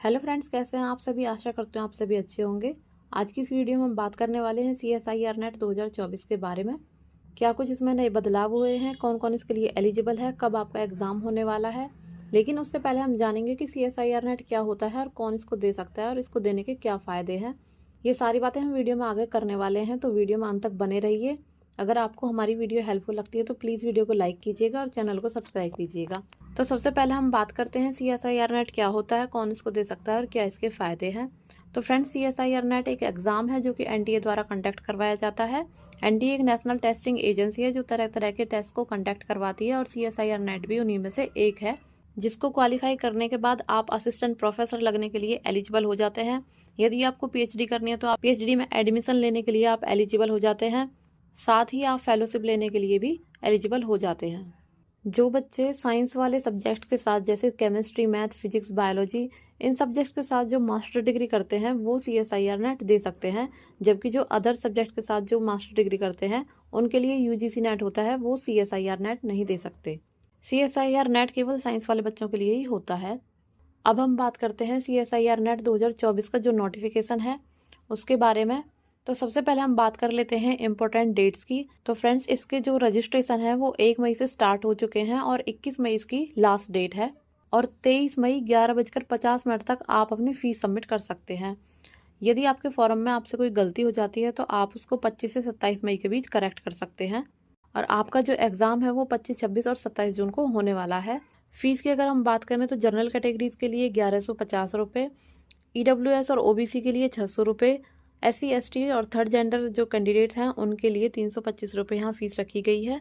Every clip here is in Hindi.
हेलो फ्रेंड्स, कैसे हैं आप सभी। आशा करते हैं आप सभी अच्छे होंगे। आज की इस वीडियो में हम बात करने वाले हैं CSIR नेट 2024 के बारे में। क्या कुछ इसमें नए बदलाव हुए हैं, कौन कौन इसके लिए एलिजिबल है, कब आपका एग्ज़ाम होने वाला है। लेकिन उससे पहले हम जानेंगे कि CSIR नेट क्या होता है और कौन इसको दे सकता है और इसको देने के क्या फ़ायदे हैं। ये सारी बातें हम वीडियो में आगे करने वाले हैं, तो वीडियो में अंत तक बने रहिए। अगर आपको हमारी वीडियो हेल्पफुल लगती है तो प्लीज़ वीडियो को लाइक कीजिएगा और चैनल को सब्सक्राइब कीजिएगा। तो सबसे पहले हम बात करते हैं CSIR नेट क्या होता है, कौन इसको दे सकता है और क्या इसके फ़ायदे हैं। तो फ्रेंड्स, CSIR नेट एक एग्ज़ाम है जो कि NTA द्वारा कंडक्ट करवाया जाता है। NTA एक नेशनल टेस्टिंग एजेंसी है जो तरह तरह के टेस्ट को कंडक्ट करवाती है और CSIR नेट भी उन्हीं में से एक है, जिसको क्वालिफाई करने के बाद आप असिस्टेंट प्रोफेसर लगने के लिए एलिजिबल हो जाते हैं। यदि आपको PhD करनी है तो आप PhD में एडमिशन लेने के लिए आप एलिजिबल हो जाते हैं। साथ ही आप फेलोशिप लेने के लिए भी एलिजिबल हो जाते हैं। जो बच्चे साइंस वाले सब्जेक्ट के साथ जैसे केमिस्ट्री, मैथ, फिजिक्स, बायोलॉजी, इन सब्जेक्ट के साथ जो मास्टर डिग्री करते हैं वो CSIR नेट दे सकते हैं। जबकि जो अदर सब्जेक्ट के साथ जो मास्टर डिग्री करते हैं उनके लिए UGC नेट होता है, वो CSIR नेट नहीं दे सकते। CSIR नेट केवल साइंस वाले बच्चों के लिए ही होता है। अब हम बात करते हैं CSIR नेट 2024 का जो नोटिफिकेशन है उसके बारे में। तो सबसे पहले हम बात कर लेते हैं इम्पोर्टेंट डेट्स की। तो फ्रेंड्स, इसके जो रजिस्ट्रेशन है वो 1 मई से स्टार्ट हो चुके हैं और 21 मई इसकी लास्ट डेट है। और 23 मई 11:50 तक आप अपनी फ़ीस सबमिट कर सकते हैं। यदि आपके फॉर्म में आपसे कोई गलती हो जाती है तो आप उसको 25 से 27 मई के बीच करेक्ट कर सकते हैं। और आपका जो एग्ज़ाम है वो 25, 26 और 27 जून को होने वाला है। फ़ीस की अगर हम बात करें तो जनरल कैटेगरीज के लिए 1150 रुपये, EWS और OBC के लिए 600 रुपये, SC ST और थर्ड जेंडर जो कैंडिडेट्स हैं उनके लिए 325 रुपये यहाँ फ़ीस रखी गई है।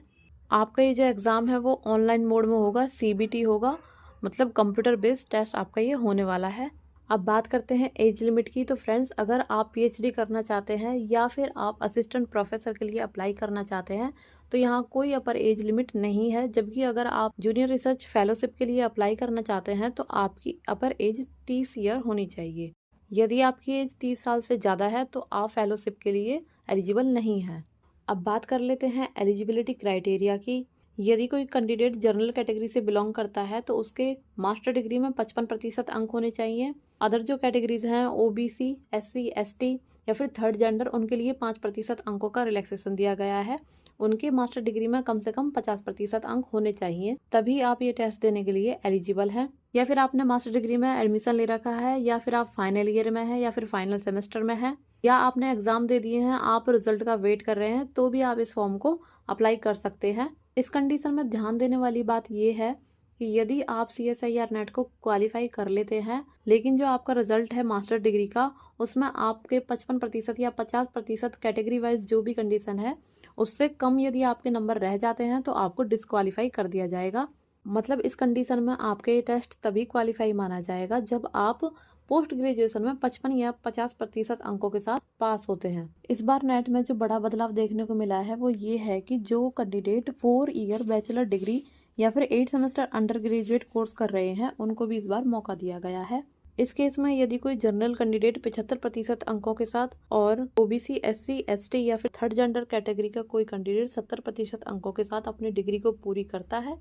आपका ये जो एग्ज़ाम है वो ऑनलाइन मोड में होगा, CBT होगा, मतलब कंप्यूटर बेस्ड टेस्ट आपका ये होने वाला है। अब बात करते हैं एज लिमिट की। तो फ्रेंड्स, अगर आप PhD करना चाहते हैं या फिर आप असिस्टेंट प्रोफेसर के लिए अप्लाई करना चाहते हैं तो यहाँ कोई अपर एज लिमिट नहीं है। जबकि अगर आप जूनियर रिसर्च फेलोशिप के लिए अप्लाई करना चाहते हैं तो आपकी अपर एज 30 ईयर होनी चाहिए। यदि आपकी एज 30 साल से ज़्यादा है तो आप फेलोशिप के लिए एलिजिबल नहीं है। अब बात कर लेते हैं एलिजिबिलिटी क्राइटेरिया की। यदि कोई कैंडिडेट जनरल कैटेगरी से बिलोंग करता है तो उसके मास्टर डिग्री में 55% अंक होने चाहिए। अदर जो कैटेगरीज हैं OBC, SC ST या फिर थर्ड जेंडर, उनके लिए 5% अंकों का रिलैक्सेशन दिया गया है। उनके मास्टर डिग्री में कम से कम 50% अंक होने चाहिए, तभी आप ये टेस्ट देने के लिए एलिजिबल हैं। या फिर आपने मास्टर डिग्री में एडमिशन ले रखा है, या फिर आप फाइनल ईयर में हैं, या फिर फाइनल सेमेस्टर में हैं, या आपने एग्जाम दे दिए हैं, आप रिजल्ट का वेट कर रहे हैं, तो भी आप इस फॉर्म को अप्लाई कर सकते हैं। इस कंडीशन में ध्यान देने वाली बात यह है कि यदि आप CSIR नेट को क्वालिफाई कर लेते हैं लेकिन जो आपका रिजल्ट है मास्टर डिग्री का उसमें आपके 55% या 50% कैटेगरी वाइज जो भी कंडीशन है उससे कम यदि आपके नंबर रह जाते हैं तो आपको डिस्क्वालीफाई कर दिया जाएगा। मतलब इस कंडीशन में आपके ये टेस्ट तभी क्वालिफाई माना जाएगा जब आप पोस्ट ग्रेजुएशन में 55 या 50% अंकों के साथ पास होते हैं। इस बार नेट में जो बड़ा बदलाव देखने को मिला है वो ये है कि जो कैंडिडेट 4 ईयर बैचलर डिग्री या फिर 8 सेमेस्टर अंडर ग्रेजुएट कोर्स कर रहे हैं उनको भी इस बार मौका दिया गया है। इस केस में यदि कोई जनरल कैंडिडेट 75% अंकों के साथ और OBC, SC ST या फिर थर्ड जेंडर कैटेगरी का कोई कैंडिडेट 70% अंकों के साथ अपनी डिग्री को पूरी करता है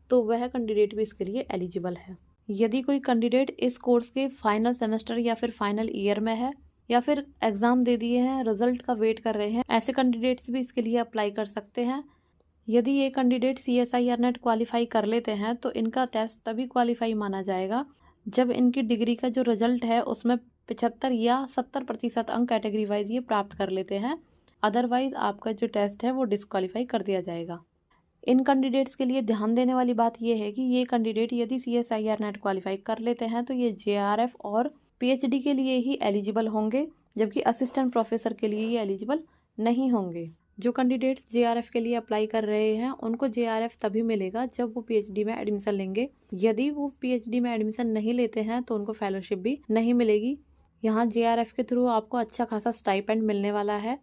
तो वह कैंडिडेट भी इसके लिए एलिजिबल है। यदि कोई कैंडिडेट इस कोर्स के फाइनल सेमेस्टर या फिर फाइनल ईयर में है या फिर एग्जाम दे दिए हैं, रिजल्ट का वेट कर रहे हैं, ऐसे कैंडिडेट्स भी इसके लिए अप्लाई कर सकते हैं। यदि ये कैंडिडेट CSIR नेट क्वालिफाई कर लेते हैं तो इनका टेस्ट तभी क्वालिफाई माना जाएगा जब इनकी डिग्री का जो रिजल्ट है उसमें 75 या 70% अंक कैटेगरी वाइज ये प्राप्त कर लेते हैं। अदरवाइज आपका जो टेस्ट है वो डिस्क्वालीफाई कर दिया जाएगा। इन कैंडिडेट्स के लिए ध्यान देने वाली बात यह है कि ये कैंडिडेट यदि CSIR नेट क्वालिफाई कर लेते हैं तो ये JRF और PhD के लिए ही एलिजिबल होंगे, जबकि असिस्टेंट प्रोफेसर के लिए ये एलिजिबल नहीं होंगे। जो कैंडिडेट्स JRF के लिए अप्लाई कर रहे हैं उनको JRF तभी मिलेगा जब वो PhD में एडमिशन लेंगे। यदि वो PhD में एडमिशन नहीं लेते हैं तो उनको फेलोशिप भी नहीं मिलेगी। यहाँ JRF के थ्रू आपको अच्छा खासा स्टाइपेंड मिलने वाला है।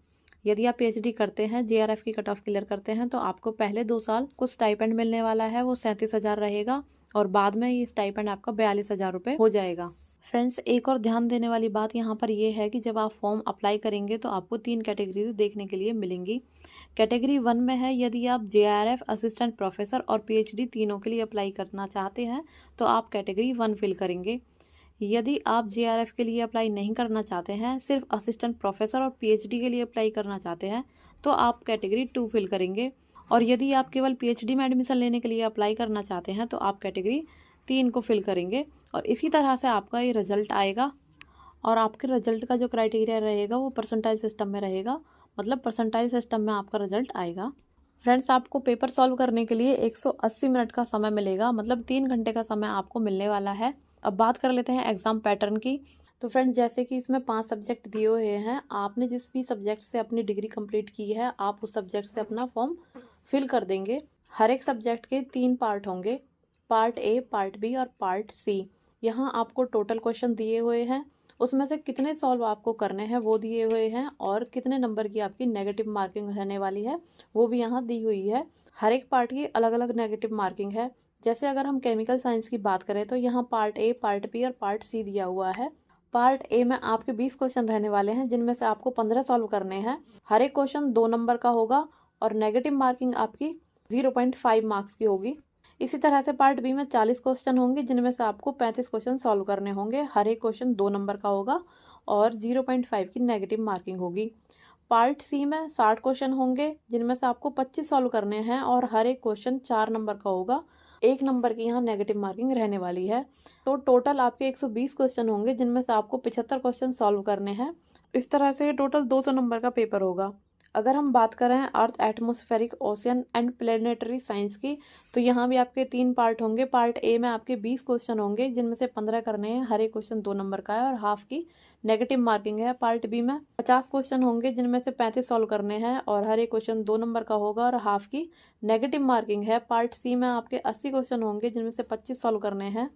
यदि आप PhD करते हैं, JRF की कट ऑफ क्लियर करते हैं तो आपको पहले 2 साल को स्टाइपेंड मिलने वाला है, वो 37,000 रहेगा और बाद में ये स्टाइपेंड आपका 42,000 रुपये हो जाएगा। फ्रेंड्स, एक और ध्यान देने वाली बात यहाँ पर यह है कि जब आप फॉर्म अप्लाई करेंगे तो आपको 3 कैटेगरीज देखने के लिए मिलेंगी। कैटेगरी 1 में है यदि आप JRF, असिस्टेंट प्रोफेसर और PhD तीनों के लिए अप्लाई करना चाहते हैं तो आप कैटेगरी 1 फिल करेंगे। यदि आप JRF के लिए अप्लाई नहीं करना चाहते हैं, सिर्फ असिस्टेंट प्रोफेसर और PhD के लिए अप्लाई करना चाहते हैं, तो आप कैटेगरी 2 फिल करेंगे। और यदि आप केवल PhD में एडमिशन लेने के लिए अप्लाई करना चाहते हैं, तो आप कैटेगरी 3 को फिल करेंगे। और इसी तरह से आपका ये रिजल्ट आएगा। और आपके रिजल्ट का जो क्राइटेरिया रहेगा वो परसेंटाइल सिस्टम में रहेगा, मतलब परसेंटाइल सिस्टम में आपका रिजल्ट आएगा। फ्रेंड्स, आपको पेपर सॉल्व करने के लिए 180 मिनट का समय मिलेगा, मतलब 3 घंटे का समय आपको मिलने वाला है। अब बात कर लेते हैं एग्जाम पैटर्न की। तो फ्रेंड्स, जैसे कि इसमें 5 सब्जेक्ट दिए हुए हैं, आपने जिस भी सब्जेक्ट से अपनी डिग्री कंप्लीट की है, आप उस सब्जेक्ट से अपना फॉर्म फिल कर देंगे। हर एक सब्जेक्ट के 3 पार्ट होंगे, पार्ट ए, पार्ट बी और पार्ट सी। यहाँ आपको टोटल क्वेश्चन दिए हुए हैं, उसमें से कितने सॉल्व आपको करने हैं वो दिए हुए हैं, और कितने नंबर की आपकी नेगेटिव मार्किंग रहने वाली है वो भी यहाँ दी हुई है। हर एक पार्ट की अलग अलग नेगेटिव मार्किंग है। जैसे अगर हम केमिकल साइंस की बात करें तो यहाँ पार्ट ए, पार्ट बी और पार्ट सी दिया हुआ है। पार्ट ए में आपके 20 क्वेश्चन रहने वाले हैं, जिनमें से आपको 15 सॉल्व करने हैं। हर एक क्वेश्चन 2 नंबर का होगा और नेगेटिव मार्किंग आपकी 0.5 मार्क्स की होगी। इसी तरह से पार्ट बी में 40 क्वेश्चन होंगे, जिनमें से आपको 35 क्वेश्चन सॉल्व करने होंगे। हर एक क्वेश्चन 2 नंबर का होगा और 0.5 की नेगेटिव मार्किंग होगी। पार्ट सी में 60 क्वेश्चन होंगे, जिनमें से आपको 25 सॉल्व करने हैं और हर एक क्वेश्चन 4 नंबर का होगा। 1 नंबर की यहाँ नेगेटिव मार्किंग रहने वाली है। तो टोटल आपके 120 क्वेश्चन होंगे, जिनमें से आपको 75 क्वेश्चन सॉल्व करने हैं। इस तरह से टोटल 200 नंबर का पेपर होगा। अगर हम बात करें earth, atmospheric, ocean and planetary science की, तो यहाँ भी आपके 3 पार्ट होंगे। पार्ट ए में आपके 20 क्वेश्चन होंगे, जिनमें से 15 करने हैं। हर एक क्वेश्चन 2 नंबर का है और हाफ की नेगेटिव मार्किंग है। पार्ट बी में 50 क्वेश्चन होंगे, जिनमें से 35 सॉल्व करने हैं और हर एक क्वेश्चन 2 नंबर का होगा और हाफ की नेगेटिव मार्किंग है। पार्ट सी में आपके 80 क्वेश्चन होंगे, जिनमें से 25 सॉल्व करने हैं।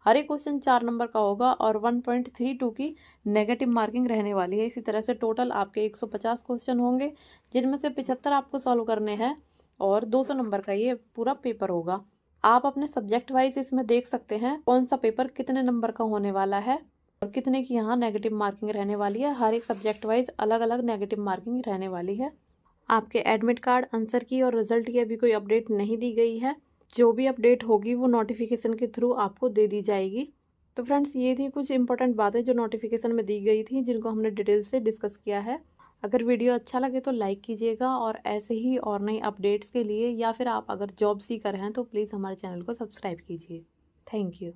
हर एक क्वेश्चन 4 नंबर का होगा और 1.32 की नेगेटिव मार्किंग रहने वाली है। इसी तरह से टोटल आपके 150 क्वेश्चन होंगे, जिनमें से 75 आपको सॉल्व करने हैं और 200 नंबर का ये पूरा पेपर होगा। आप अपने सब्जेक्ट वाइज इसमें देख सकते हैं कौन सा पेपर कितने नंबर का होने वाला है और कितने की यहाँ नेगेटिव मार्किंग रहने वाली है। हर एक सब्जेक्ट वाइज अलग अलग नेगेटिव मार्किंग रहने वाली है। आपके एडमिट कार्ड, आंसर की और रिजल्ट की अभी कोई अपडेट नहीं दी गई है। जो भी अपडेट होगी वो नोटिफिकेशन के थ्रू आपको दे दी जाएगी। तो फ्रेंड्स, ये थी कुछ इंपॉर्टेंट बातें जो नोटिफिकेशन में दी गई थी, जिनको हमने डिटेल से डिस्कस किया है। अगर वीडियो अच्छा लगे तो लाइक कीजिएगा, और ऐसे ही और नई अपडेट्स के लिए, या फिर आप अगर जॉब सीकर हैं तो प्लीज़ हमारे चैनल को सब्सक्राइब कीजिए। Thank you.